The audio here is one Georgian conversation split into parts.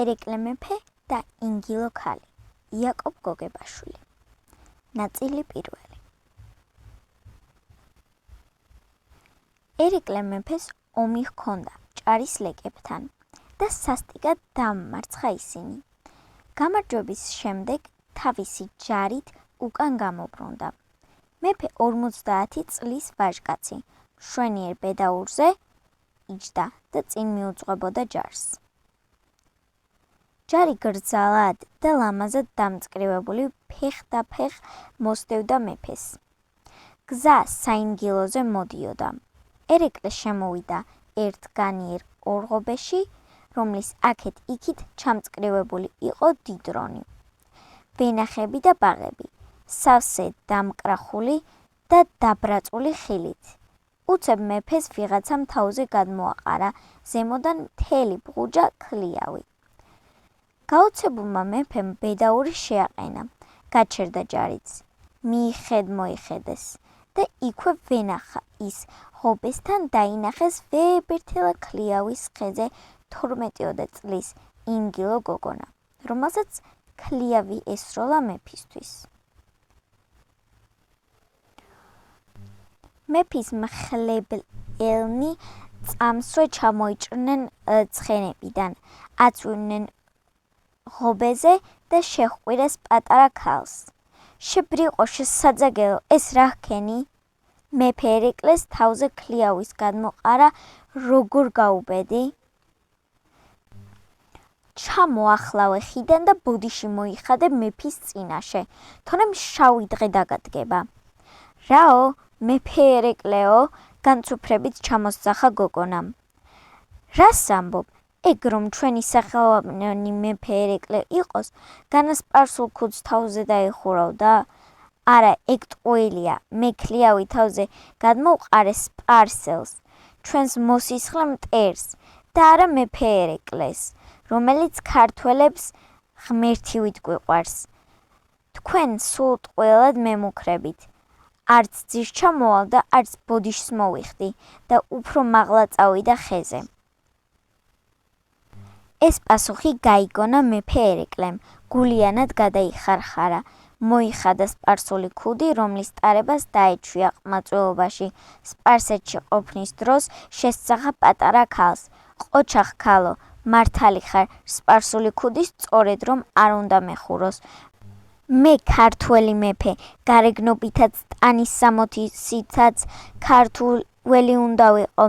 ერეკლე მეფე და ინგილო ქალი. იაკობ გოგებაშვილი. ნაწილი პირველი. ერეკლე მეფეს ომი ჰქონდა ჭარის ლეკებთან და სასტიკად დამარცხა ისინი. გამარჯვების შემდეგ თავისი ჯარით უკან გამობრუნდა. მეფე 50 წლის ვაჟკაცი მშვენიერ ბედაურზე იჯდა და წინ მიუძღვებოდა ჯარს. ჯარი გრძალად და ლამაზად დამწკრივებული ფეხ მოსდევდა მეფეს. გზა საინგილოზე მოდიოდა. ერეკლე შემოვიდა ერთ განიერ ორღობეში, რომლის აქეთ-იქით ჩამწკრივებული იყო დიდრონი. ვენახები და ბაღები, სავსე დამკრახული და დაბრაწული ხილით. უცებ მეფეს ვიღაცამ თავზე გადმოაყარა ზემოდან მთელი ბღუჯა ქლიავი. გაოცებულმა მეფემ ბედაური შეაყენა, გაჩერდა ჯარიც, მიიხედმოიხედეს და იქვე ვენახა ის ღობესთან დაინახეს ვეებერთელა ქლიავის ხეზე 12 წლის ინგილო გოგონა, რომელსაც ქლიავი ესროლა მეფისთვის. მეფის მხლებელნი წამსვე ჩამოიჭრნენ ცხენებიდან, აწვივნენ ღობეზე და შეჰყვირეს პატარა ქალს. შებრიყო შესაძაგელო, ეს რა ჰქენი? მეფე ერეკლეს თავზე ქლიავის გადმოყარა როგორ გაუბედი? ჩამოახლავე ხიდან და ბოდიში მოიხადე მეფის წინაშე, თორემ შავი დღე დაგადგება. რაო, მეფე ერეკლეო, განცუფრებით ჩამოსძახა გოგონამ. რას ამბობ? ეგ რომ ჩვენი სახელოვანი მეფე ერეკლე იყოს, განა სპარსულ ქუდს თავზე დაიხურავდა? არა, ეგ ტყუილია, მე ქლიავი თავზე გადმოვყარე სპარსელს, ჩვენს მოსისხლე მტერს და არა მეფე ერეკლეს, რომელიც ქართველებს ღმერთივით გვიყვარს. თქვენ სულ ტყუილად მემუქრებით. არც ძირს ჩამოვალ და არც ბოდიშს მოვიხდი და უფრო მაღლა წავიდა ხეზე. ეს პასუხი გაიგონა მეფე ერეკლემ, გულიანად გადაიხარხარა, მოიხადა სპარსული ქუდი, რომლის ტარებას დაეჩვია ყმაწვილობაში. სპარსეთში ყოფნის დროს შესძახა პატარა ქალს. ყოჩახ ქალო, მართალი ხარ, სპარსული ქუდის სწორედ რომ არ უნდა მეხუროს. მე ქართველი მეფე, გარეგნობითაც ტანის სამოცითაც ქართველი უნდა ვიყო,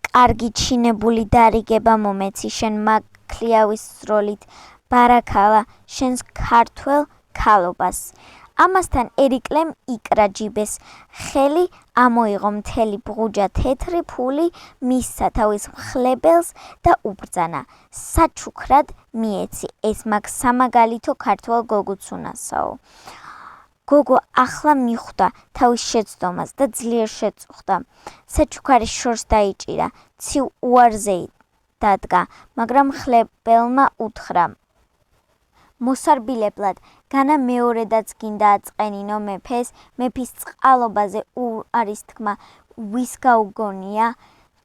კარგი ჩინებული დარიგება მომეცი შენ მაგ ქლიავის სროლით, ბარაქალა შენს ქართველ ქალობას. ამასთან ერეკლემ იკრა ჯიბეს ხელი, ამოიღო მთელი ბღუჯა თეთრი ფული, მისცა თავის მხლებელს და უბრძანა. საჩუქრად მიეცი, ეს მაგ სამაგალითო ქართველ გოგოც უნასაო. გოგო ახლა მიხვდა თავის შეცდომას და ძლიერ შეწუხდა. საჩუქარის შორს დაიჭირა, ცივ უარზე დადგა, მაგრამ მხლებელმა უთხრა. მოსარბილებლად, განა მეორედაც გინდა აწყენინო მეფეს, მეფის წყალობაზე არის თქმა, ვის გაუგონია?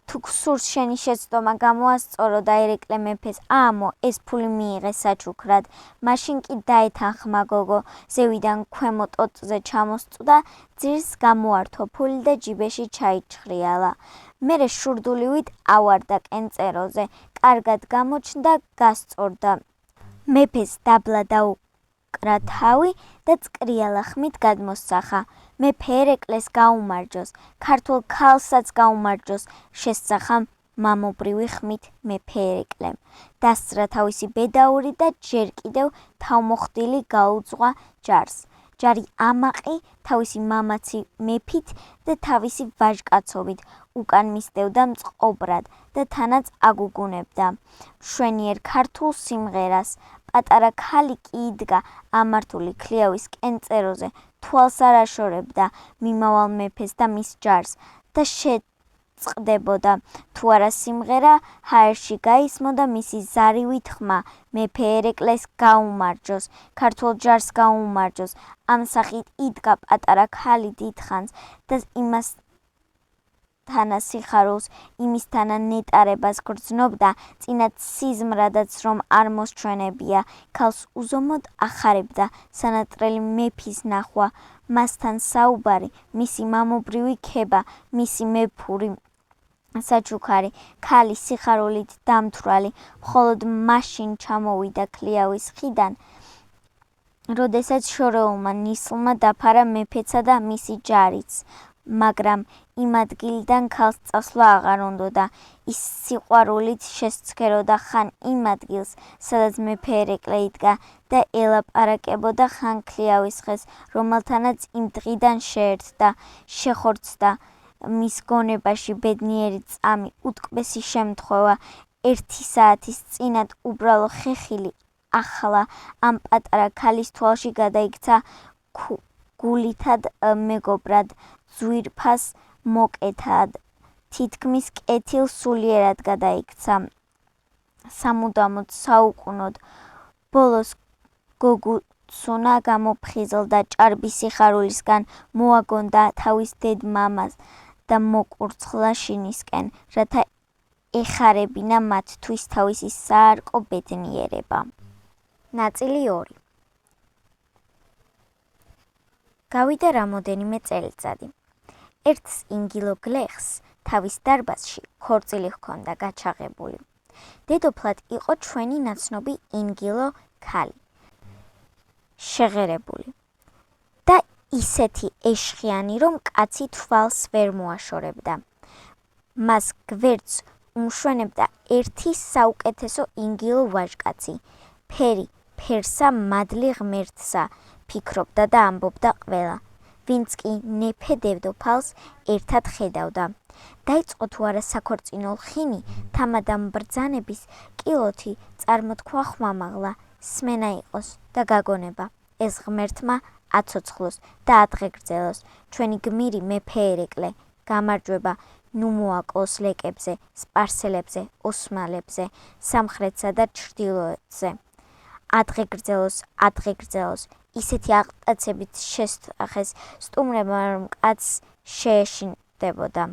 თუ გსურს შენი შეცდომა გამოასწორო და ერეკლე მეფეს აამო, ეს ფული მიიღე საჩუქრად, მაშინ კი დაეთანხმა გოგო, ზევიდან ქვემო ტოტზე ჩამოსწვდა, ძირს გამოართო ფული და ჯიბეში ჩაიჩხრიალა. მერე შურდულივით ავარდა კენწეროზე, კარგად გამოჩნდა, გასწორდა. მეფეს დაბლა დაუკრა თავი და წკრიალა ხმით გადმოსახა. მეფე ერეკლეს გაუმარჯოს, ქართულ ქალსაც გაუმარჯოს, შესძახა მამობრივი ხმით მეფე ერეკლემ. დასწრა თავისი ბედაური და ჯერ კიდევ თავმოხდილი გაუძღვა ჯარს. ჯარი ამაყი თავისი მამაცი მეფით და თავისი ვაჟკაცობით უკან მისდევდა მწყობრად და თანაც აგუგუნებდა მშვენიერ ქართულ სიმღერას. პატარა ქალი კი იდგა ამართული ქლიავის კენწეროზე, თვალს არ აშორებდა მიმავალ მეფეს და მის ჯარს და შეწყდებოდა თუ არა სიმღერა, ჰაერში გაისმოდა მისი ზარივი თქმა, მეფე ერეკლეს გაუმარჯოს, ქართულ ჯარს გაუმარჯოს. ამ სახით იდგა პატარა ქალი დიდხანს და იმას თანა სიხარულს, იმისთანა ნეტარებას გრძნობდა, წინათ სიზმრადაც რომ არ მოსჩვენებია, ქალს უზომოდ ახარებდა სანატრელი მეფის ნახვა, მასთან საუბარი, მისი მამობრივი ქება, მისი მეფური საჩუქარი, ქალი სიხარულით დამთვრალი, მხოლოდ მაშინ ჩამოვიდა ქლიავის ხიდან, როდესაც შორეულმა ნისლმა დაფარა მეფეცა და მისი ჯარიც, მაგრამ იმ ადგილიდან ქალს წასვლა აღარ უნდოდა, ის სიყვარულით შესცქეროდა ხან იმ ადგილს, სადაც მეფე ერეკლე იდგა და ელაპარაკებოდა ხან ქლიავის ხეს, რომელთანაც იმ დღიდან შეერთდა, შეხორცდა მის გონებაში ბედნიერი წამი, უტკბესი შემთხვევა, 1 საათის წინათ უბრალო ხეხილი ახლა ამ პატარა ქალის თვალში გადაიქცა გულითად მეგობრად, ძვირფას მოკეთად, თითქმის კეთილ სულიერად გადაიქცა, სამუდამოდ საუკუნოდ, ბოლოს გოგუცუნა გამოფხიზლდა ჭარბი სიხარულისგან, მოაგონდა თავის დედ მამას და მოკურცხლა შინისკენ, რათა ეხარებინა მათთვის თავისი საარკო ბედნიერება. ნაწილი 2. გავიდა რამოდენიმე წელიწადი. ერთს ინგილო გლეხს თავის დარბაზში ქორწილი ჰქონდა გაჩაღებული. დედოფლად იყო ჩვენი ნაცნობი ინგილო ქალი, შეღერებული და ისეთი ეშხიანი, რომ კაცი თვალს ვერ მოაშორებდა. მას გვერდს უმშვენებდა ერთი საუკეთესო ინგილო ვაჟკაცი, ფერი ფერსა მადლი ღმერთსა, ფიქრობდა და ამბობდა ყველა, ვინც კი ნეფე დედოფალს ერთად ხედავდა. დაიწყო თუ არა საქორწინო ლხინი, თამადამ ბრძანების კილოთი წარმოთქვა ხმამაღლა, სმენა იყოს და გაგონება. ეს ღმერთმა აცოცხლოს და ადღეგრძელოს, ჩვენი გმირი მეფე ერეკლე, გამარჯვება ნუ მოაკლოს ლეკებზე, სპარსელებზე, ოსმალებზე, სამხრეთსა და ჩრდილოეთზე. ადღეგრძელოს, ისეთი აღტაცებით შესწახეს სტუმრებმა, რომ კაცს შეეშინდებოდა,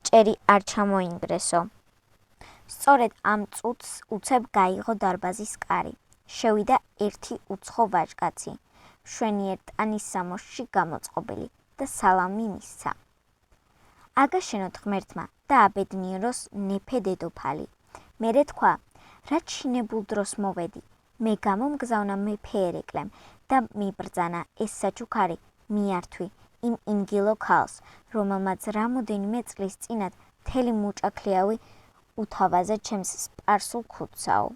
ჭერი არ ჩამოინგრესო. სწორედ ამ წუთს უცებ გაიღო დარბაზის კარი. შევიდა ერთი უცხო ვაჟკაცი, მშვენიერ ტანის სამოსში გამოწყობილი და სალამი მისცა. აგაშენოთ ღმერთმა და აბედნიეროს ნეფე დედოფალი. მერე თქვა, რაც შინებულ დროს მოვედი, მე გამომგზავნა მეფე ერეკლემ და მიბრძანა ეს საჩუქარი მიართვი იმ ინგილო ქალს, რომელმაც რამოდენიმე წლის წინათ მთელი მუჭაქლიავი უთავაზა ჩემს სპარსულ ქუდსაო.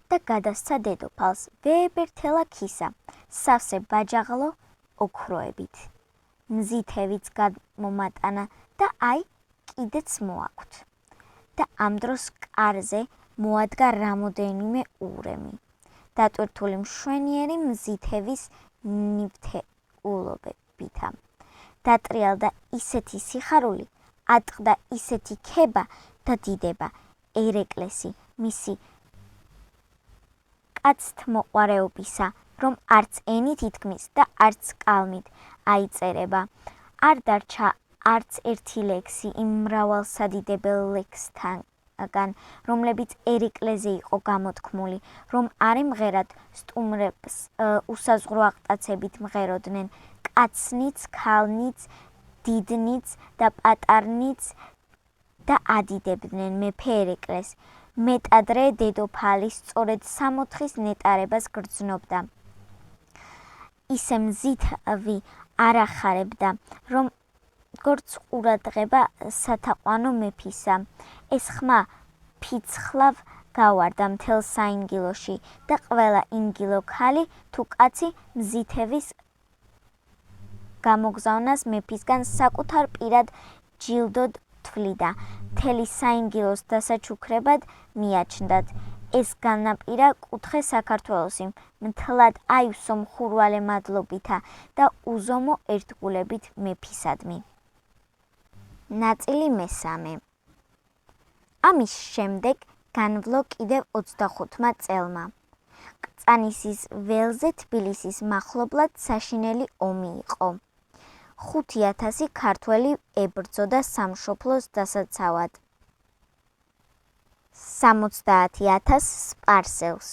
და გადასცა დედოფალს ვეებერთელა ქისა, სავსე ბაჯაღლო ოქროებით. მზითევიც გამომატანა და აი კიდეც მოაქვთ. და ამ დროს კარზე მოადგა რამოდენიმე ურემი. დატვირთული მშვენიერი მზითევის ნივთეულობებითა. დატრიალდა ისეთი სიხარული, ატყდა ისეთი ქება და დიდება, ერეკლესი მისი კაცთმოყვარეობისა, რომ არც ენით ითქმის და არც კალმით აიწერება. არ დარჩა არც ერთი ლექსი იმ მრავალსადიდებელ ლექსთაგან, რომლებიც ერეკლეზე იყო გამოთქმული, რომ არ ემღერათ სტუმრებს უსაზღვრო აღტაცებით მღეროდნენ, კაცნიც, ქალნიც, დიდნიც და პატარნიც და ადიდებდნენ მეფე ერეკლეს. მეტადრე დედოფალი სწორედ 64-ის ნეტარებას გრძნობდა. ისე მზითავი არ ახარებდა, რომ როგორც ყურადღება სათაყვანო მეფისა. ეს ხმა ფიცხლავ გავარდა მთელ საინგილოში და ყველა ინგილო ქალი თუ კაცი მზითევის გამოგზავნას მეფისგან საკუთარ პირად ჯილდოდ თვლიდა. მთელი საინგილოს დასაჩუქრებად მიაჩნდათ. ეს განაპირა კუთხე საქართველოსი მთლად აივსო მხურვალე მადლობითა და უზომო ერთგულებით მეფისადმი. ნაწილი 3. ამის შემდეგ განვლო კიდევ 25 წელმა. ყწანისის ველზე თბილისის მახლობლად საშინელი ომი იყო. 5,000 ქართველი ებრძოდა სამშობლოს დასაცავად. 70,000 სპარსელს.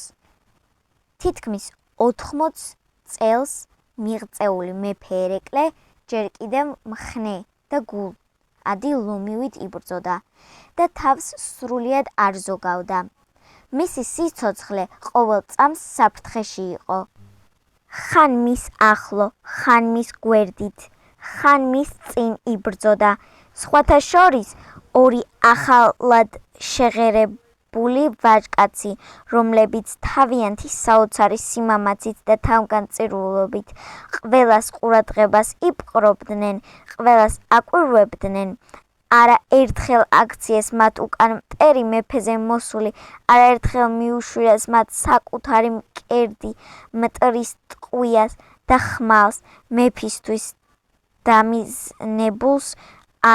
თითქმის 80 წელს მიღწეული მეფე ერეკლე ჯერ კიდევ მხნე და გულადი ლომივით იბრძოდა და თავს სრულიად არ ზოგავდა. მისი სიცოცხლე ყოველ წამს საფრთხეში იყო. ხან მის ახლო, ხან მის გვერდით, ხან მის წინ იბრძოდა. სხვათა შორის ორი ახალად შეღერებული ვაჟკაცი, რომლებიც თავიანთი საოცარი სიმამაცით და თავგანწირულობით ყველას ყურადღებას იპყრობდნენ, ყველას აკვირვებდნენ. არაერთხელ აქციეს მათ უკან მტერი მეფეზე მოსული, არაერთხელ მიუშურეს მათ საკუთარი მკერდი მტრის ტყვიას და ხმალს მეფისთვის დამიზნებულს,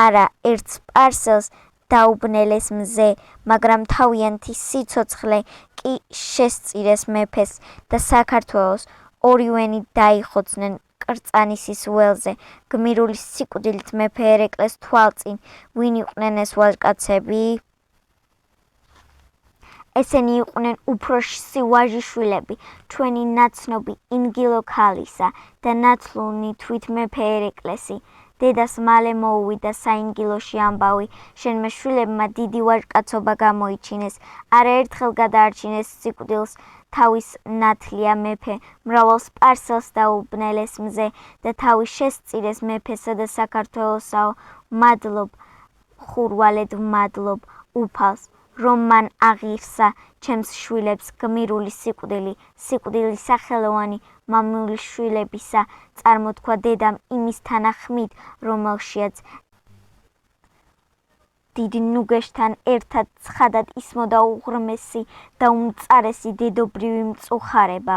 არაერთ სპარსელს დაუბნელეს მზე, მაგრამ თავიანთი სიცოცხლე კი შესწირეს მეფეს და საქართველოს ორივენი დაიხოცნენ კრწანისის ველზე. გმირული სიკვდილით მეფე ერეკლეს თვალწინ ვინ იყვნენ ეს ვაჟკაცები? ესენი იყვნენ უფროსი ვაჟიშვილები, ჩვენი ნაცნობი ინგილო ქალისა და ნათლունი თვით მეფე ერეკლესი. დედას მალე მოუვიდა საინგილოში ამბავი, შენმა შვილებმა დიდი ვაჟკაცობა გამოიჩინეს, არაერთხელ გადაარჩინეს სიკვდილს თავის ნათლია მეფე, მრავალ სპარსელს დაუბნელეს მზე და თავი შესწირეს მეფესა და საქართველოსაო, მადლობ, ხურვალედ ვმადლობ უფალს, რომ მან აღივსა ჩემს შვილებს გმირული სიკვდილი, სიკვდილი სახელოვანი მამული შვილებისა, წარმოთქვა დედამ იმის თანახმით, რომელშიაც დიდ ნუგეშთან ერთად ცხადად ისმოდა უღრმესი და უმწარესი დედობრივი მწუხარება.